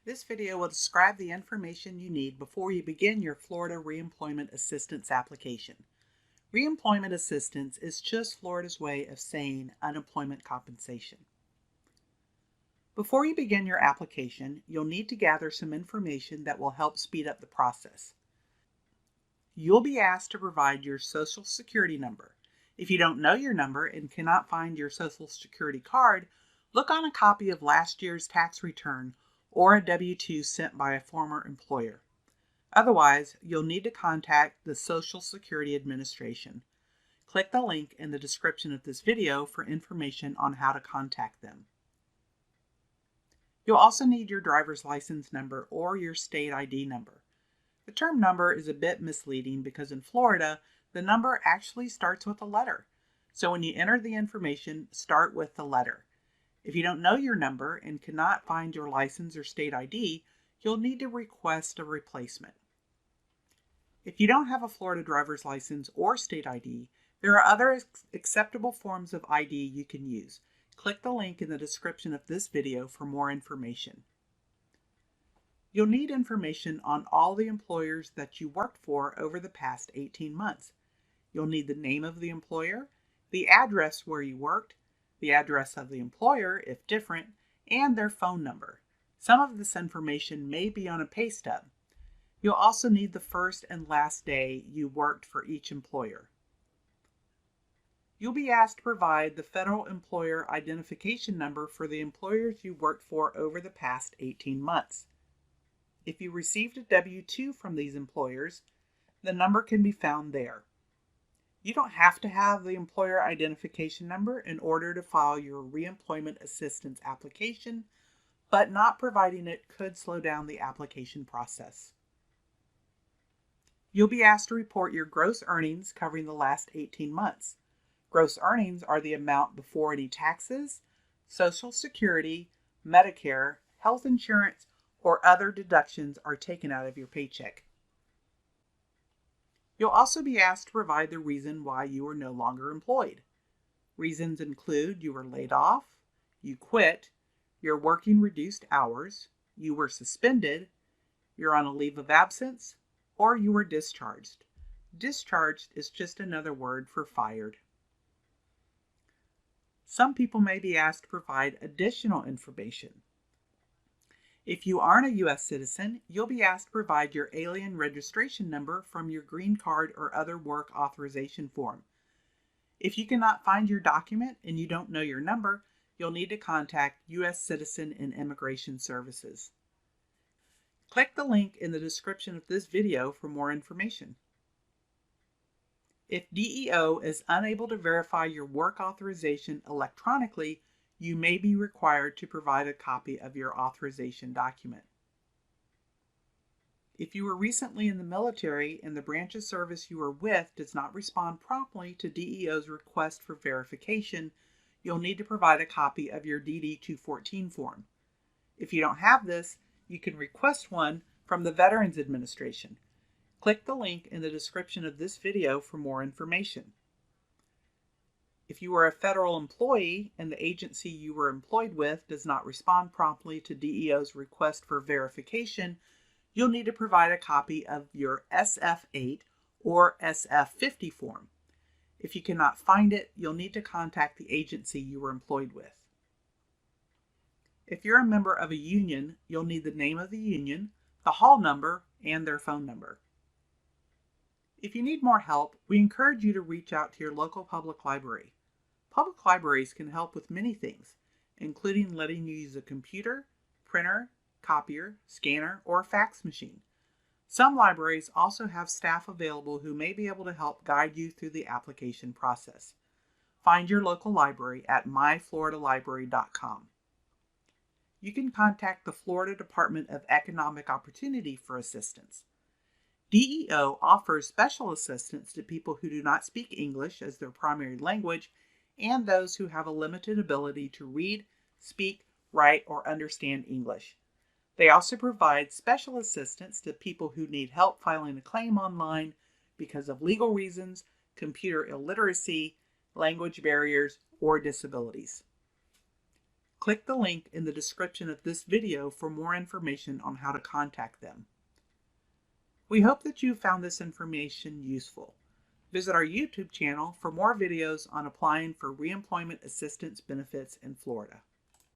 This video will describe the information you need before you begin your Florida Reemployment Assistance application. Reemployment assistance is just Florida's way of saying unemployment compensation. Before you begin your application, you'll need to gather some information that will help speed up the process. You'll be asked to provide your Social Security number. If you don't know your number and cannot find your Social Security card, look on a copy of last year's tax return or a W-2 sent by a former employer. Otherwise, you'll need to contact the Social Security Administration. Click the link in the description of this video for information on how to contact them. You'll also need your driver's license number or your state ID number. The term number is a bit misleading because in Florida, the number actually starts with a letter. So when you enter the information, start with the letter. If you don't know your number and cannot find your license or state ID, you'll need to request a replacement. If you don't have a Florida driver's license or state ID, there are other acceptable forms of ID you can use. Click the link in the description of this video for more information. You'll need information on all the employers that you worked for over the past 18 months. You'll need the name of the employer, the address where you worked, the address of the employer, if different, and their phone number. Some of this information may be on a pay stub. You'll also need the first and last day you worked for each employer. You'll be asked to provide the federal employer identification number for the employers you worked for over the past 18 months. If you received a W-2 from these employers, the number can be found there. You don't have to have the employer identification number in order to file your reemployment assistance application, but not providing it could slow down the application process. You'll be asked to report your gross earnings covering the last 18 months. Gross earnings are the amount before any taxes, Social Security, Medicare, health insurance, or other deductions are taken out of your paycheck. You'll also be asked to provide the reason why you are no longer employed. Reasons include you were laid off, you quit, you're working reduced hours, you were suspended, you're on a leave of absence, or you were discharged. Discharged is just another word for fired. Some people may be asked to provide additional information. If you aren't a U.S. citizen, you'll be asked to provide your alien registration number from your green card or other work authorization form. If you cannot find your document and you don't know your number, you'll need to contact U.S. Citizen and Immigration Services. Click the link in the description of this video for more information. If DEO is unable to verify your work authorization electronically, you may be required to provide a copy of your authorization document. If you were recently in the military and the branch of service you were with does not respond promptly to DEO's request for verification, you'll need to provide a copy of your DD-214 form. If you don't have this, you can request one from the Veterans Administration. Click the link in the description of this video for more information. If you are a federal employee and the agency you were employed with does not respond promptly to DEO's request for verification, you'll need to provide a copy of your SF-8 or SF-50 form. If you cannot find it, you'll need to contact the agency you were employed with. If you're a member of a union, you'll need the name of the union, the hall number, and their phone number. If you need more help, we encourage you to reach out to your local public library. Public libraries can help with many things, including letting you use a computer, printer, copier, scanner, or fax machine. Some libraries also have staff available who may be able to help guide you through the application process. Find your local library at myfloridalibrary.com. You can contact the Florida Department of Economic Opportunity for assistance. DEO offers special assistance to people who do not speak English as their primary language and those who have a limited ability to read, speak, write, or understand English. They also provide special assistance to people who need help filing a claim online because of legal reasons, computer illiteracy, language barriers, or disabilities. Click the link in the description of this video for more information on how to contact them. We hope that you found this information useful. Visit our YouTube channel for more videos on applying for reemployment assistance benefits in Florida.